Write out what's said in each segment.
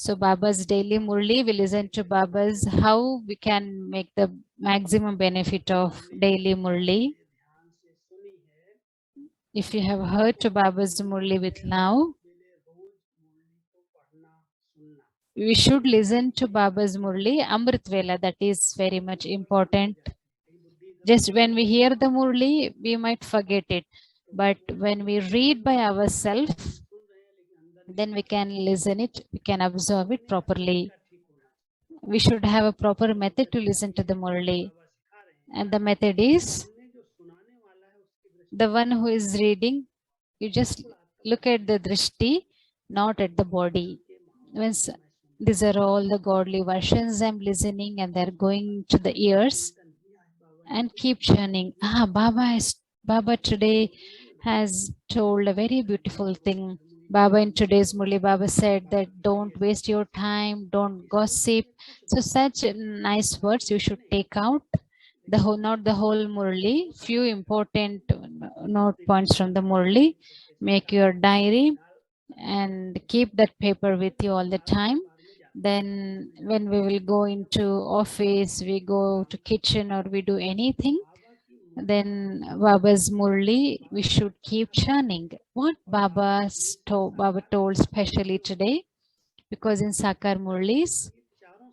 So Baba's daily Murli, we listen to Baba's how we can make the maximum benefit of daily Murli. If you have heard to Baba's Murli with now, we should listen to Baba's Murli, Amrit Vela, that is very much important. Just when we hear the Murli, we might forget it. But when we read by ourselves, then we can listen it, we can absorb it properly. We should have a proper method to listen to the Murli. And the method is the one who is reading, you just look at the drishti, not at the body. These are all the godly versions I'm listening and they're going to the ears and keep churning. Baba today has told a very beautiful thing. Baba in today's Murli, Baba said that don't waste your time, don't gossip. So such nice words you should take out. The whole, not the whole Murli, few important note points from the Murli. Make your diary and keep that paper with you all the time. Then when we will go into office, we go to kitchen or we do anything, then Baba's Murli, we should keep churning. What Baba told specially today, because in Sakar Murlis,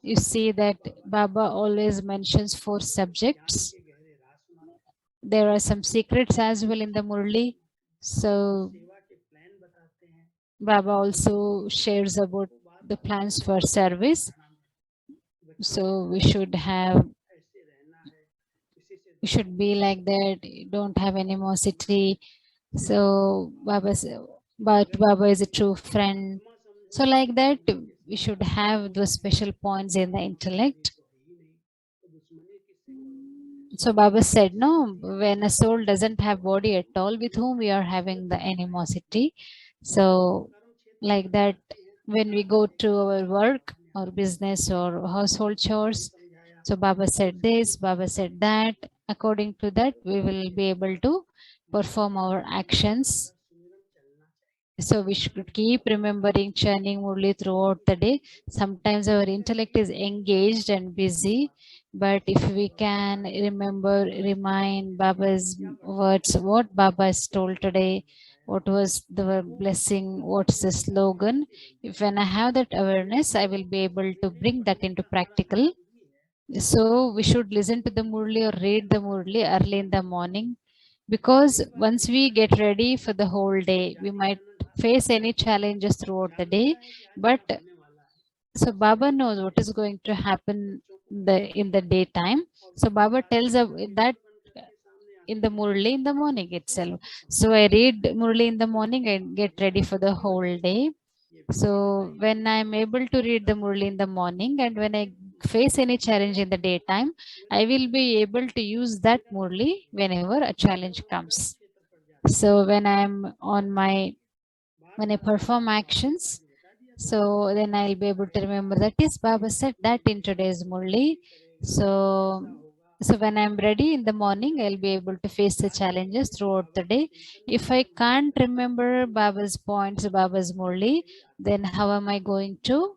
you see that Baba always mentions 4 subjects. There are some secrets as well in the Murli. So Baba also shares about the plans for service. So we should be like that, don't have animosity. So but Baba is a true friend. So like that, we should have those special points in the intellect. So Baba said, no, when a soul doesn't have body at all, with whom we are having the animosity. So like that, when we go to our work or business or household chores, so Baba said this, Baba said that. According to that, we will be able to perform our actions. So we should keep remembering churning Murli throughout the day. Sometimes our intellect is engaged and busy, but if we can remind Baba's words, what Baba has told today, what was the blessing, what's the slogan. If when I have that awareness, I will be able to bring that into practical. So we should listen to the Murli or read the Murli early in the morning, because once we get ready for the whole day, we might face any challenges throughout the day. But so Baba knows what is going to happen in the daytime. So Baba tells that in the Murli in the morning itself. So I read Murli in the morning and get ready for the whole day. So when I'm able to read the Murli in the morning and when I face any challenge in the daytime, I will be able to use that Murli whenever a challenge comes. So when when I perform actions, so then I'll be able to remember that yes, Baba said that in today's Murli. So when I'm ready in the morning, I'll be able to face the challenges throughout the day. If I can't remember Baba's points, Baba's Murli, then how am I going to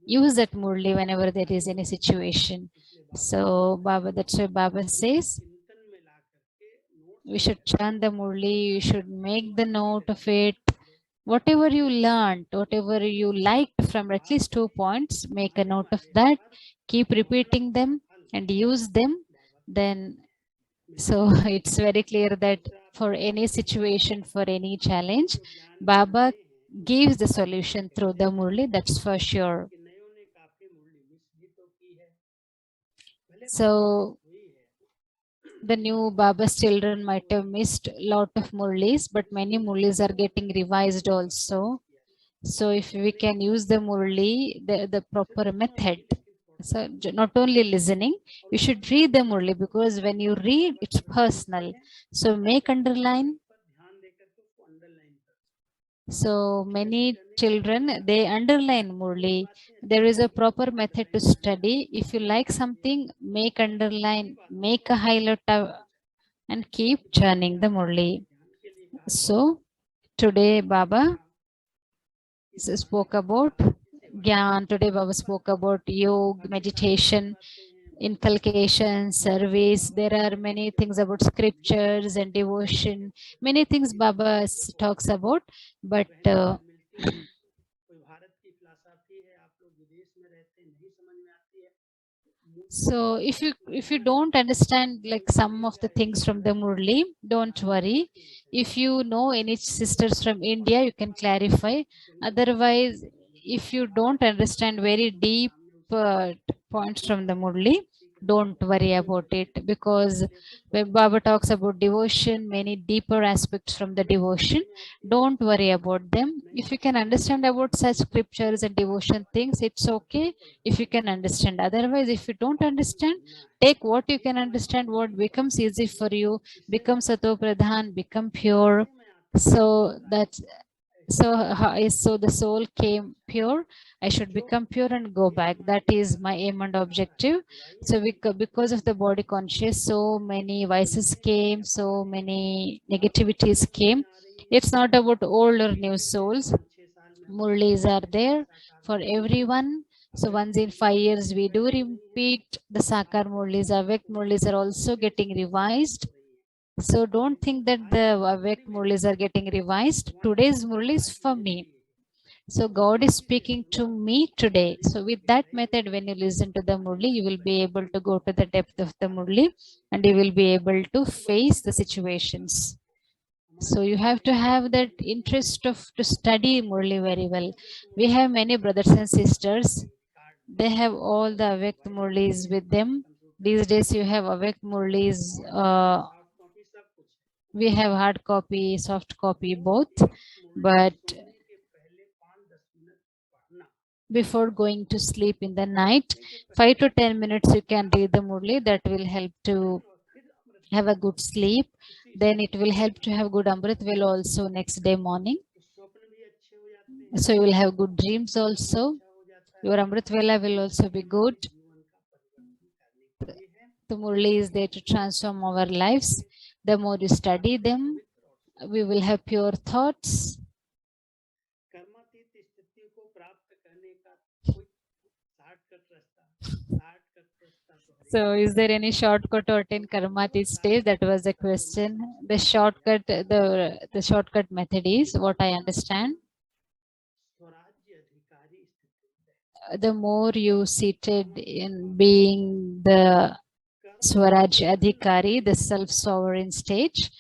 use that Murli whenever there is any situation? So that's why Baba says we should chant the Murli, you should make the note of it. Whatever you learned, whatever you liked from at least 2 points, make a note of that, keep repeating them and use them. Then, so it's very clear that for any situation, for any challenge, Baba gives the solution through the Murli, that's for sure. So the new Baba's children might have missed a lot of Murlis, but many Murlis are getting revised also. So if we can use the Murli, the proper method. So not only listening, you should read the Murli, because when you read, it's personal. So make underline. So many children, they underline Murli. There is a proper method to study. If you like something, make underline, make a highlight and keep churning the Murli. So today Baba spoke about Gyan. Today Baba spoke about yoga, meditation, inculcation, service. There are many things about scriptures and devotion. Many things Baba talks about, but so if you don't understand like some of the things from the Murli, don't worry. If you know any sisters from India, you can clarify. Otherwise, if you don't understand very deep points from the Murli, don't worry about it, because when Baba talks about devotion, many deeper aspects from the devotion, don't worry about them. If you can understand about such scriptures and devotion things, it's okay if you can understand. Otherwise, if you don't understand, take what you can understand, what becomes easy for you, become sato pradhan, become pure. So that's so the soul came pure. I should become pure and go back. That is my aim and objective. So because of the body conscious, so many vices came, so many negativities came. It's not about old or new souls. Murlis are there for everyone. So once in 5 years, we do repeat the Sakar Murlis. Awake Murlis are also getting revised. So don't think that the awake Murlis are getting revised. Today's Murli is for me. So God is speaking to me today. So with that method, when you listen to the Murli, you will be able to go to the depth of the Murli and you will be able to face the situations. So you have to have that interest of to study Murli very well. We have many brothers and sisters. They have all the awake Murlis with them. These days you have awake Murlis. We have hard copy, soft copy, both. But before going to sleep in the night, 5 to 10 minutes you can read the Murli. That will help to have a good sleep. Then it will help to have good Amrit will also next day morning. So you will have good dreams also. Your Amrit Vela will also be good. The Murli is there to transform our lives. The more you study them, we will have pure thoughts. So is there any shortcut or in Karmati stage? That was the question. The shortcut method is what I understand. The more you seated in being the Swaraj Adhikari, the self-sovereign stage,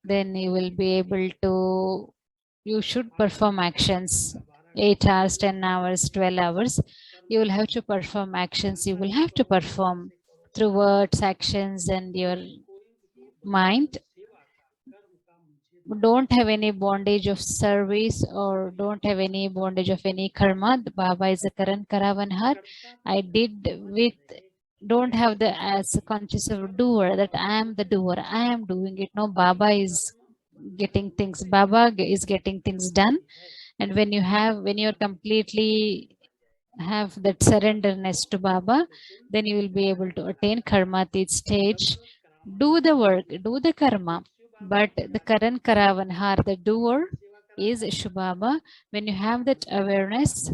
then you will be able to, you should perform actions 8 hours, 10 hours, 12 hours. You will have to perform actions. You will have to perform through words, actions, and your mind. Don't have any bondage of service or don't have any bondage of any karma. The Baba is a Karan Karavanhar. I did with, don't have the as conscious of doer that I am the doer. I am doing it. No, Baba is getting things. Baba is getting things done. And when you're completely have that surrenderness to Baba, then you will be able to attain karmatit stage. Do the work, do the karma. But the Karan Karavanhar, the doer, is Shubhaba. When you have that awareness,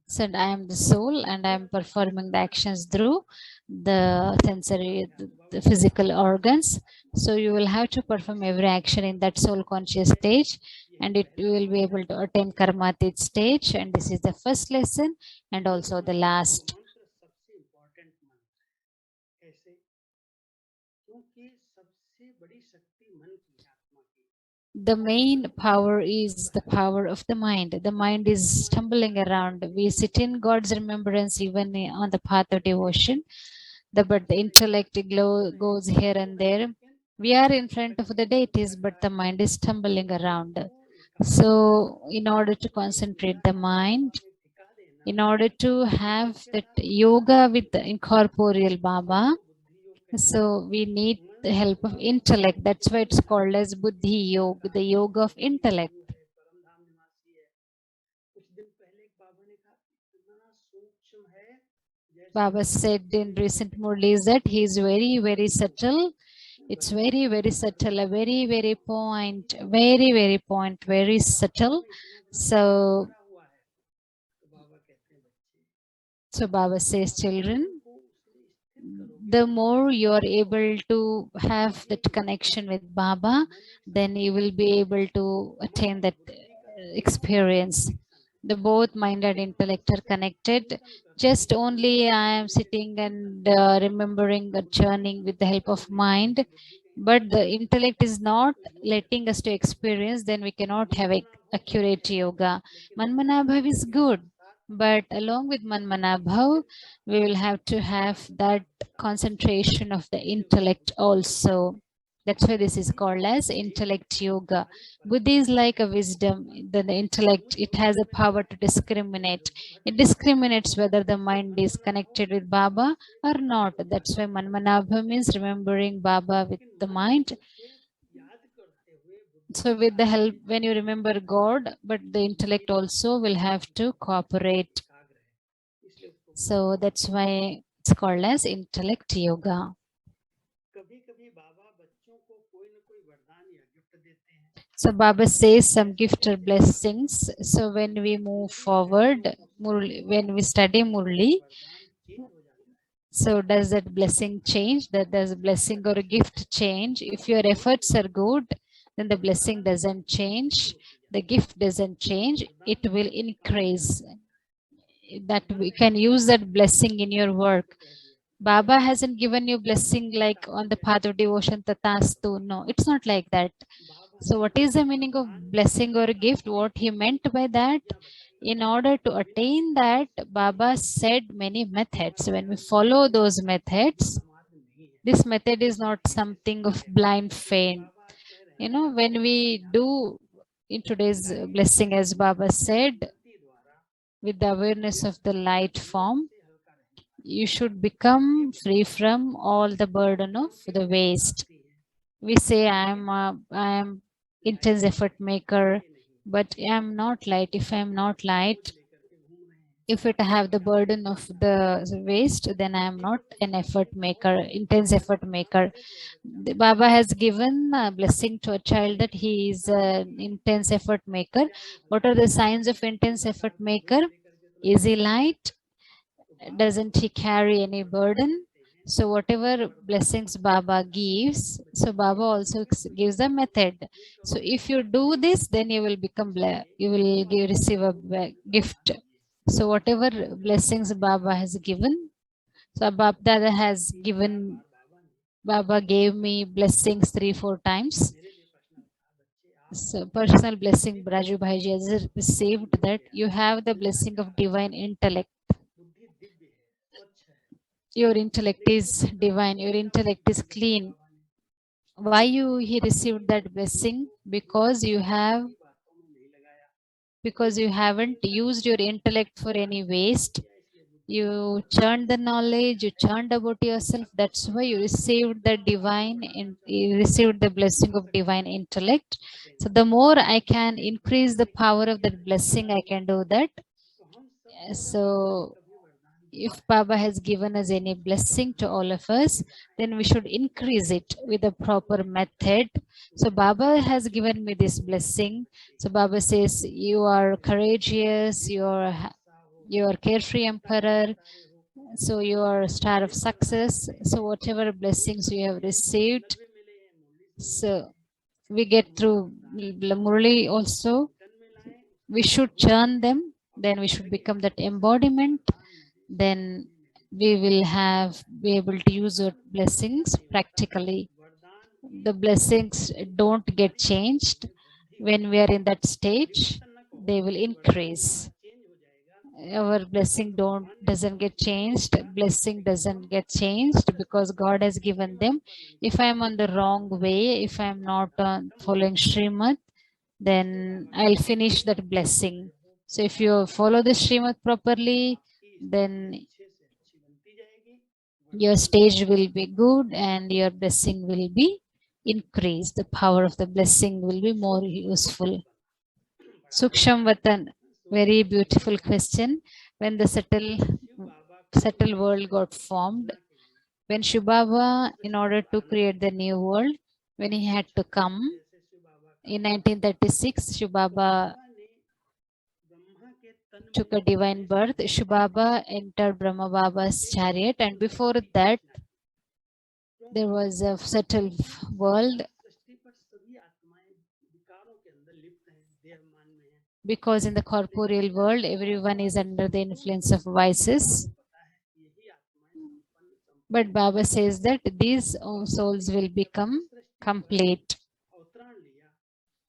said I am the soul and I am performing the actions through the sensory, the physical organs. So you will have to perform every action in that soul conscious stage, and it you will be able to attain karmatit stage. And this is the first lesson and also the last. The main power is the power of the mind. The mind is stumbling around. We sit in God's remembrance even on the path of devotion. But the intellect goes here and there. We are in front of the deities, but the mind is stumbling around. So, in order to concentrate the mind, in order to have that yoga with the incorporeal Baba, so we need the help of intellect. That's why it's called as Buddhi Yoga, the yoga of intellect. Baba said in recent Murlis that he is very, very subtle. It's very, very subtle, a very, very point, very, very point, very subtle. So So Baba says, children, the more you are able to have that connection with Baba, then you will be able to attain that experience. The both mind and intellect are connected. Just only I am sitting and remembering or churning with the help of mind, but the intellect is not letting us to experience, then we cannot have a accurate yoga. Manmanabhav is good, but along with Manmanabhav, we will have to have that concentration of the intellect also. That's why this is called as intellect yoga. Buddhi is like a wisdom. The intellect, it has a power to discriminate. It discriminates whether the mind is connected with Baba or not. That's why Manmanabha means remembering Baba with the mind. So with the help, when you remember God, but the intellect also will have to cooperate. So that's why it's called as intellect yoga. So Baba says some gift or blessings. So when we move forward, when we study Murli, so does that blessing change? That does blessing or a gift change? If your efforts are good, then the blessing doesn't change. The gift doesn't change. It will increase. That we can use that blessing in your work. Baba hasn't given you blessing like on the path of devotion, tatastu. No, it's not like that. So, what is the meaning of blessing or gift? What he meant by that? In order to attain that, Baba said many methods. When we follow those methods, this method is not something of blind faith. You know, when we do in today's blessing, as Baba said, with the awareness of the light form, you should become free from all the burden of the waste. We say I am intense effort maker, but I am not light. If I am not light, if it have the burden of the waste, then I am not an effort maker, intense effort maker. The Baba has given a blessing to a child that he is an intense effort maker. What are the signs of intense effort maker? Is he light? Doesn't he carry any burden? So whatever blessings Baba gives, so Baba also gives a method. So if you do this, then you will become you will receive a gift. So whatever blessings Baba has given, so Baba Dada has given, Baba gave me blessings 3-4 times. So personal blessing Raju Bhaiji has received, that you have the blessing of divine intellect. Your intellect is divine, your intellect is clean. Why he received that blessing? Because you haven't used your intellect for any waste. You churned the knowledge, you churned about yourself. That's why you received the divine and you received the blessing of divine intellect. So the more I can increase the power of that blessing, I can do that. So if Baba has given us any blessing to all of us, then we should increase it with a proper method. So Baba has given me this blessing. So Baba says, you are courageous, you are carefree emperor, so you are a star of success. So whatever blessings you have received, so we get through Murli also, we should churn them, then we should become that embodiment, then we will be able to use our blessings practically. The blessings don't get changed. When we are in that stage, they will increase. Our blessing doesn't get changed. Blessing doesn't get changed because God has given them. If I am on the wrong way, if I am not following Srimad, then I'll finish that blessing. So if you follow the Srimad properly, then your stage will be good and your blessing will be increased. The power of the blessing will be more useful. Suksham Vatan, very beautiful question. When the subtle world got formed, when Shubhava, in order to create the new world, when he had to come in 1936, Shubhava took a divine birth. Shubaba entered Brahma Baba's chariot, and before that, there was a settled world, because in the corporeal world, everyone is under the influence of vices. But Baba says that these souls will become complete.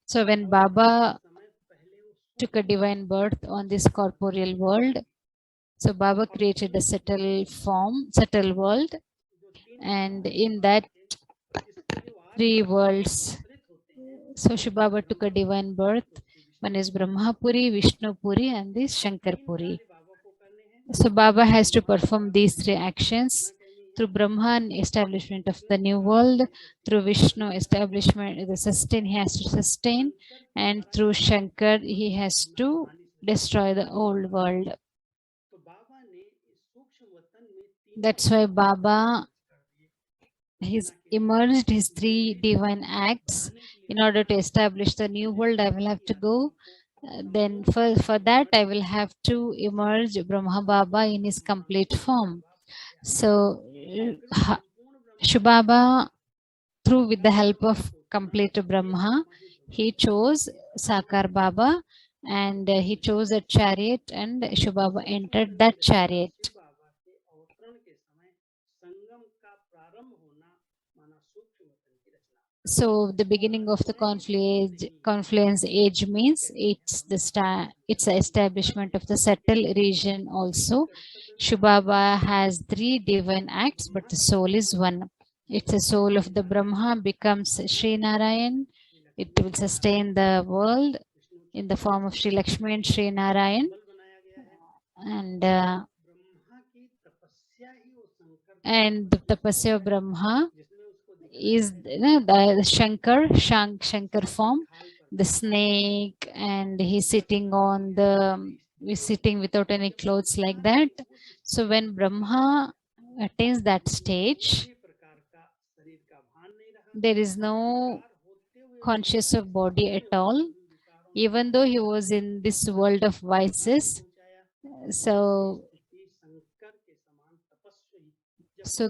So when Baba took a divine birth on this corporeal world, so Baba created a subtle world, and in that three worlds, so Shubaba took a divine birth. One is Brahmapuri, Vishnupuri, and this Shankarpuri. So Baba has to perform these three actions. Through Brahman, establishment of the new world; through Vishnu, establishment, the sustain, he has to sustain; and through Shankar, he has to destroy the old world. That's why Baba has emerged his three divine acts. In order to establish the new world, I will have to go. Then for that, I will have to emerge Brahma Baba in his complete form. So Shubaba, through with the help of complete Brahma, he chose Sakar Baba, and he chose a chariot, and Shubaba entered that chariot. So the beginning of the confluence age means it's the establishment of the settled region also. Shubaba has three divine acts, but the soul is one. It's the soul of the Brahma becomes Sri Narayan. It will sustain the world in the form of Sri Lakshmi and Sri Narayan. And the tapasya of Brahma is the Shankar form, the snake, and he's sitting on he's sitting without any clothes like that. So when Brahma attains that stage, there is no conscious of body at all, even though he was in this world of vices. So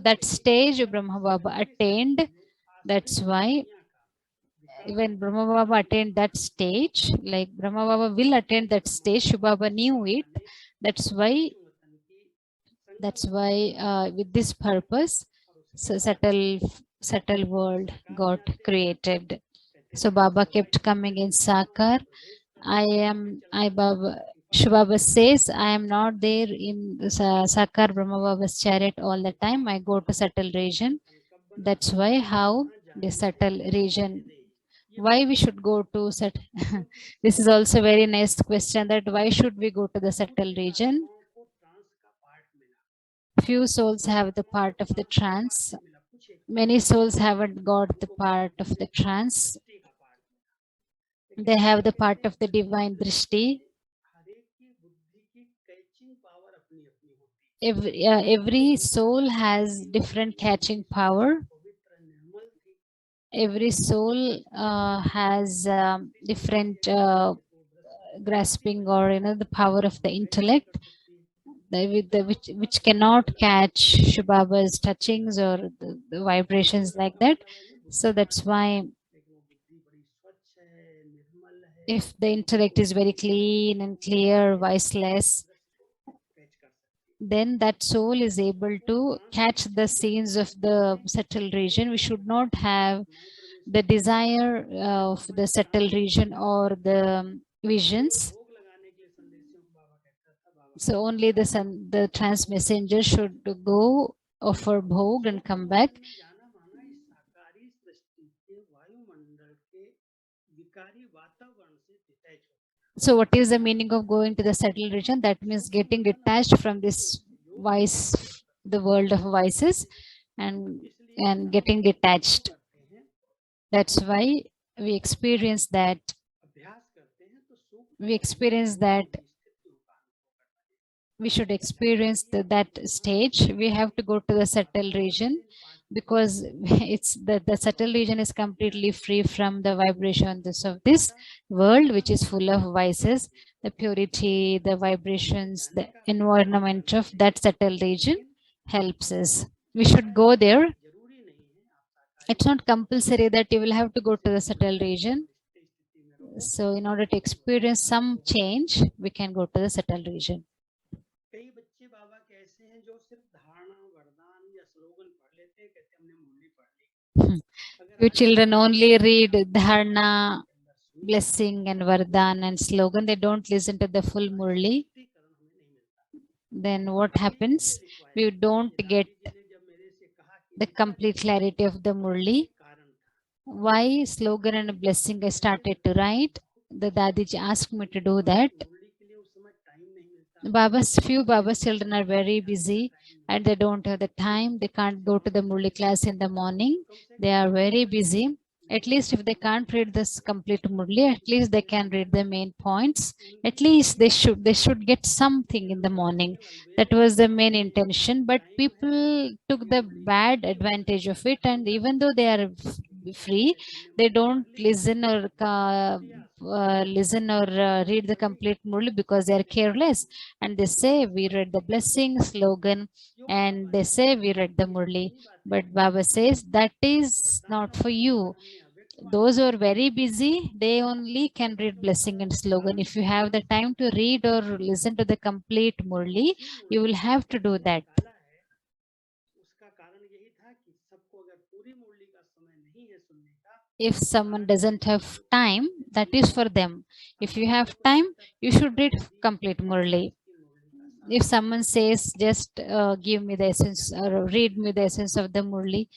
that stage Brahma Baba attained. That's why when Brahma Baba attained that stage, like Brahma Baba will attain that stage, Shubaba knew it. That's why with this purpose, so subtle world got created. So Baba kept coming in Sakar. Baba, Shubaba says, I am not there in Sakar Brahma Baba's chariot all the time. I go to subtle region. That's why how the subtle region, why we should go to this is also very nice question, that why should we go to the subtle region? Few souls have the part of the trance. Many souls haven't got the part of the trance. They have the part of the divine drishti. Every soul has different catching power. Every soul has different grasping, or the power of the intellect, which cannot catch Shubaba's touchings or the vibrations like that. So that's why if the intellect is very clean and clear, viceless, then that soul is able to catch the scenes of the subtle region. We should not have the desire of the subtle region or the visions. So only the trans messenger should go offer bhog and come back. So what is the meaning of going to the subtle region? That means getting detached from this vice, the world of vices, and getting detached. That's why we experience that. We should experience that stage. We have to go to the subtle region, because it's the subtle region is completely free from the vibrations of this world, which is full of vices. the purity, the vibrations, the environment of that subtle region helps us. We should go there. It's not compulsory that you will have to go to the subtle region. So in order to experience some change, we can go to the subtle region. Few children only read dharna, blessing and vardhan and slogan. They don't listen to the full Murli. Then what happens? We don't get the complete clarity of the Murli. Why slogan and blessing I started to write? The Dadiji asked me to do that. Few Baba's children are very busy and they don't have the time. They can't go to the Murli class in the morning. They are very busy. At least if they can't read this complete Murli, at least they can read the main points. At least they should get something in the morning. That was the main intention. But people took the bad advantage of it, and even though they are free, they don't listen or read the complete Murli because they are careless, and they say we read the blessing slogan, and they say we read the Murli. But Baba says that is not for you. Those who are very busy, they only can read blessing and slogan. If you have the time to read or listen to the complete Murli, you will have to do that. If someone doesn't have time, that is for them. If you have time, you should read complete Murli. If someone says just give me the essence or read me the essence of the Murli,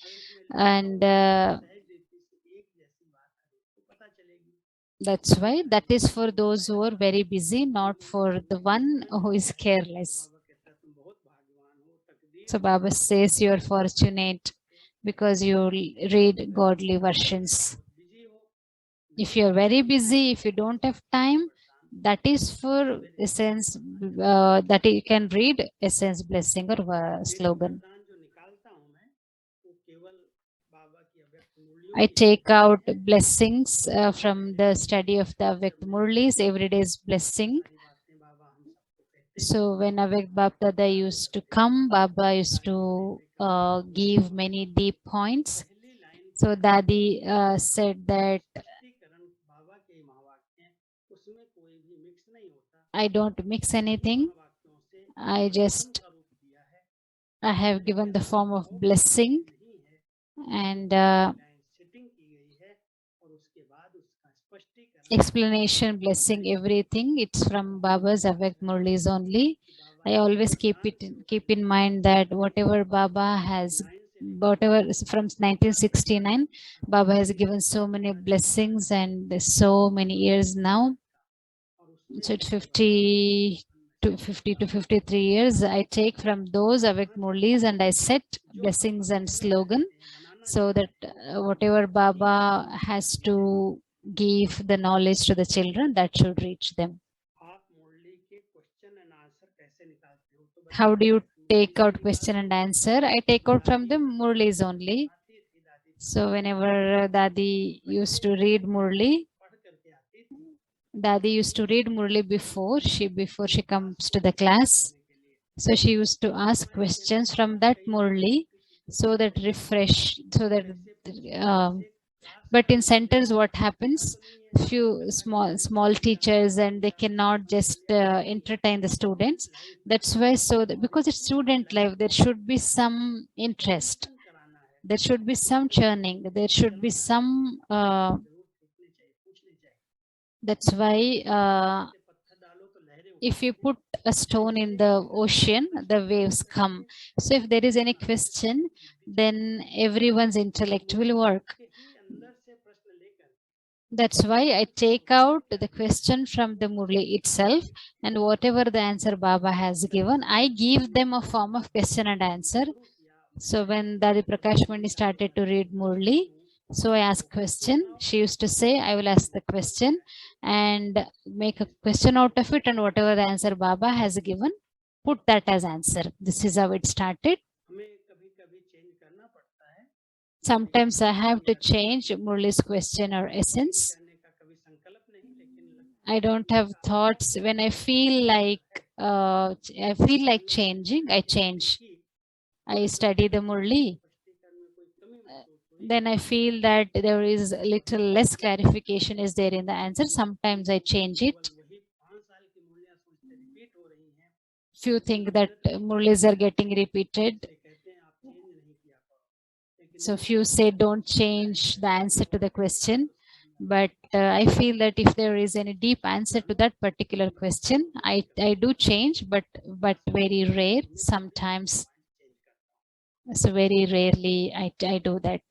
and that's why that is for those who are very busy, not for the one who is careless. So Baba says you are fortunate because you read godly versions. If you are very busy, if you don't have time, that is for essence, that you can read essence, blessing or slogan. I take out blessings from the study of the Avyakt Murlis, everyday's blessing. So when Avyakt Bab Dada used to come, Baba used to give many deep points. So Dadi said that I don't mix anything. I have given the form of blessing, and explanation, blessing, everything. It's from Baba's Avyakt Murlis only. I always keep in mind that whatever Baba has, whatever from 1969, Baba has given so many blessings and so many years now. So it's 50 to 53 years. I take from those Avyakt Murlis and I set blessings and slogan so that whatever Baba has to give the knowledge to the children, that should reach them. How do you take out question and answer? I take out from the Murlis only. So whenever Dadi used to read Murli, Dadi used to read Murli before she comes to the class. So she used to ask questions from that Murli, so that refresh, so that but in centers what happens, few small teachers and they cannot just entertain the students. That's why, so that, because it's student life, there should be some interest, there should be some churning, there should be some that's why if you put a stone in the ocean, the waves come. So if there is any question, then everyone's intellect will work. That's why I take out the question from the Murli itself, and whatever the answer Baba has given, I give them a form of question and answer. So when Dadi Prakash Mani started to read Murli, so I asked question. She used to say, I will ask the question and make a question out of it, and whatever the answer Baba has given, put that as answer. This is how it started. Sometimes I have to change Murli's question or essence. I don't have thoughts. When I feel like changing, I change. I study the Murli. Then I feel that there is a little less clarification is there in the answer. Sometimes I change it. Few think that Murlis are getting repeated. So few say don't change the answer to the question. But I feel that if there is any deep answer to that particular question, I do change, but very rare sometimes. So very rarely I do that.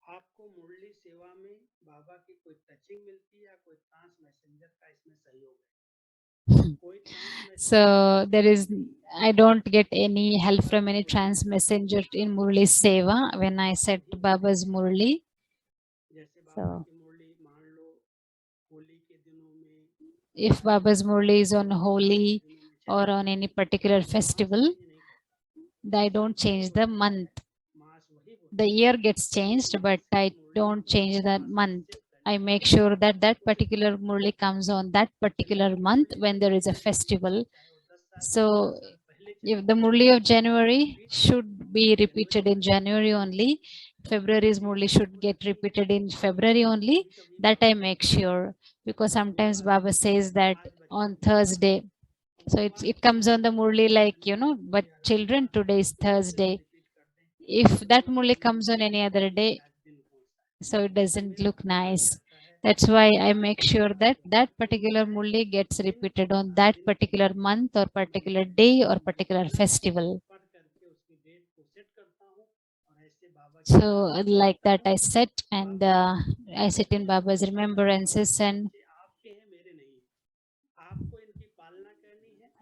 आपको मुरली सेवा में बाबा की कोई touching मिलती है या कोई trans messenger का इसमें सहयोग है? कोई ट्रांस So messenger there is, I don't get any help from any trans messenger in Murli Seva when I said Baba's Murli. जैसे बाबा So की मुरली मान लो होली के दिनों में, if Baba's Murli is on Holi or on any particular festival, I don't change the month. The year gets changed, but I don't change the month. I make sure that that particular Murli comes on that particular month when there is a festival. So if the Murli of January should be repeated in January only, February's Murli should get repeated in February only, that I make sure. Because sometimes Baba says that on Thursday, so it comes on the Murli like, but children, today is Thursday. If that Murli comes on any other day, so it doesn't look nice. That's why I make sure that that particular Murli gets repeated on that particular month or particular day or particular festival. So like that I set, and I sit in Baba's remembrances, and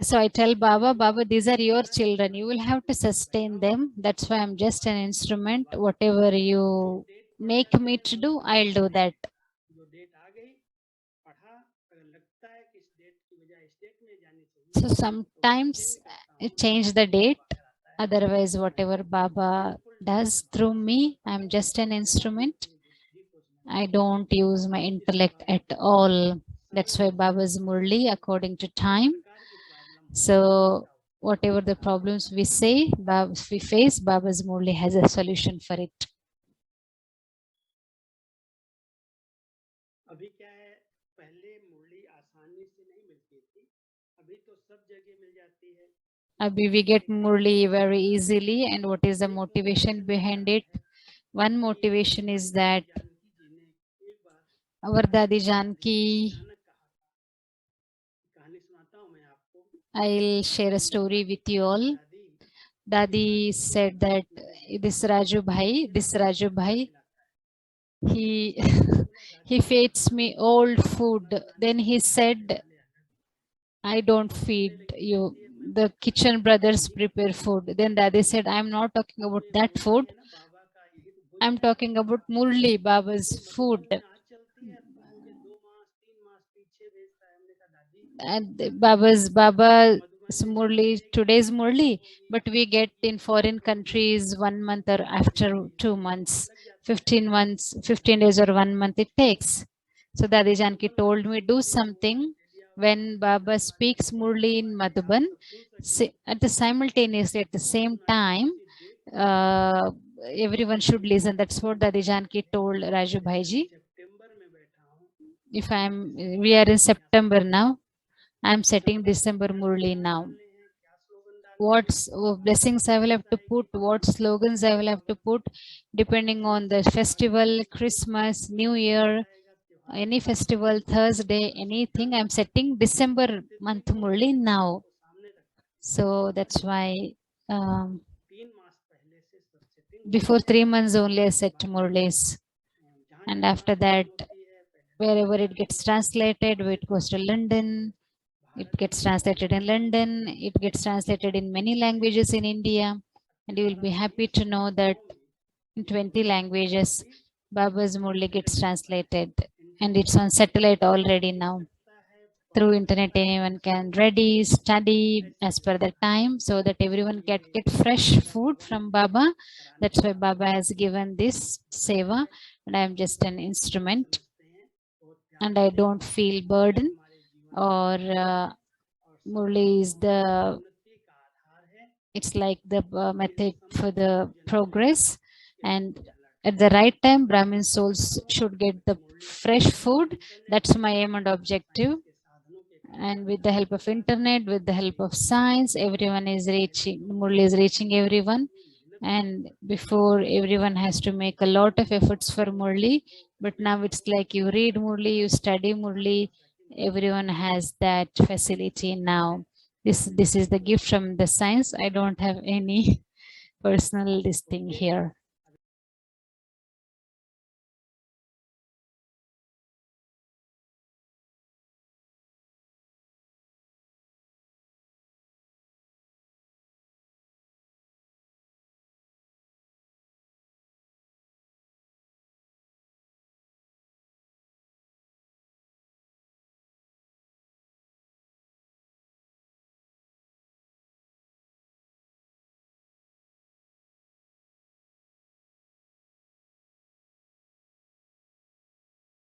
so I tell Baba, these are your children. You will have to sustain them. That's why I'm just an instrument. Whatever you make me to do, I'll do that. So sometimes I change the date. Otherwise, whatever Baba does through me, I'm just an instrument. I don't use my intellect at all. That's why Baba's Murli according to time. So whatever the problems we say, we face, Baba's Murli has a solution for it. अभी क्या है, पहले मुरली आसानी से नहीं मिलती थी, अभी तो सब जगह मिल जाती है. Abhi we get Murli very easily, and what is the motivation behind it? One motivation is that our Dadi Janki, I'll share a story with you all. Dadi said that this Raju bhai, he he feeds me old food. Then he said, I don't feed you. The kitchen brothers prepare food. Then Dadi said, I'm not talking about that food. I'm talking about Murli Baba's food. And Baba Murli, today's Murli, but we get in foreign countries 1 month or after 2 months, 15 months, 15 days or 1 month it takes. So Dadi Janki told me, do something when Baba speaks Murli in Madhuban, at the simultaneously at the same time, uh, everyone should listen. That's what Dadi Janki told Raju Bhaiji. If we are in September now, I'm setting December Murli now. What blessings I will have to put, what slogans I will have to put, depending on the festival, Christmas, New Year, any festival, Thursday, anything, I'm setting December month Murli now. So that's why before 3 months only I set Murlis. And after that, wherever it gets translated, it goes to London, it gets translated in London, it gets translated in many languages in India, and you will be happy to know that in 20 languages, Baba's Murli gets translated, and it's on satellite already now. Through internet, anyone can ready, study as per the time, so that everyone get fresh food from Baba. That's why Baba has given this seva, and I am just an instrument. and I don't feel burden, or Murli is the, it's like the method for the progress. And at the right time, Brahmin souls should get the fresh food. That's my aim and objective. And with the help of internet, with the help of science, everyone is reaching, Murli is reaching everyone. And before, everyone has to make a lot of efforts for Murli, but now it's like you read Murli, you study Murli, everyone has that facility now. This is the gift from the science. I don't have any personal this thing here.